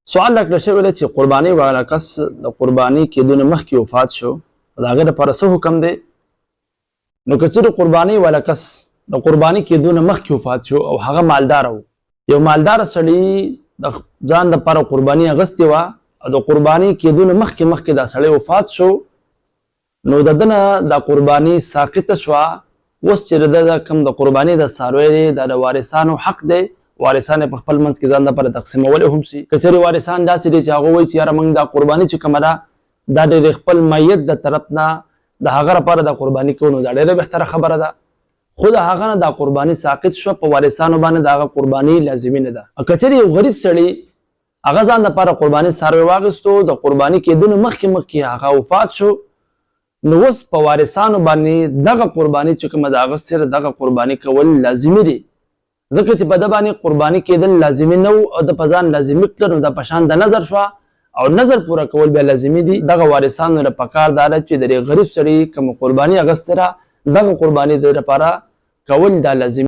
سوال راکړل شوی دی چې قرباني والا کس د قرباني کېدو نه مخکې وفات شو د هغې دپاره څه حکم دی؟ نو که چېرې قرباني والا کس د قرباني کېدو نه مخکې وفات شو او هغه مالداره و، یو مالداره سړي د ځان دپاره قرباني اغوستې وه او د قرباني کېدو نه مخکې دا سړی وفات شو، نو د ده نه دا قرباني ساقطه شوه. اوس چې د ده کوم د قرباني د څاروی دی دا د وارثانو حق دی، وارثان یې په خپل منځ کې ځان دپاره تقسیمولی هم شي. که چېرې وارثان داسې دي چې هغه وایي چې یاره موږ دا قرباني چې کومه ده دا د خپل میت د طرف نه د هغه لپاره دا قرباني کوو، نو دا ډېره بهتره خبره ده. خو د هغه نه دا قرباني ساقط شوه، په وارثانو باندې د هغه قرباني لازمي نه ده. که چېرې یو غریب سړي هغه ځان دپاره قرباني څاروی واخیستو، د قرباني کېدو نه مخکې هغه وفات شو، نو اوس په وارثانو باندې دغه قرباني چې کومه د اغوستې ده دغه قرباني کول لازمي دي، ځکه چې په ده باندې قرباني کېدل لازمي نه و او د په ځان لازمي کړه، نو دا په شان د نظر شوه او نظر پوره کول بیا لازمي دي. دغه وارثانو له پکار دا ده چې د غریب سړي کوم قرباني اغوستې ده دغه قرباني د لپاره کول دا لازمي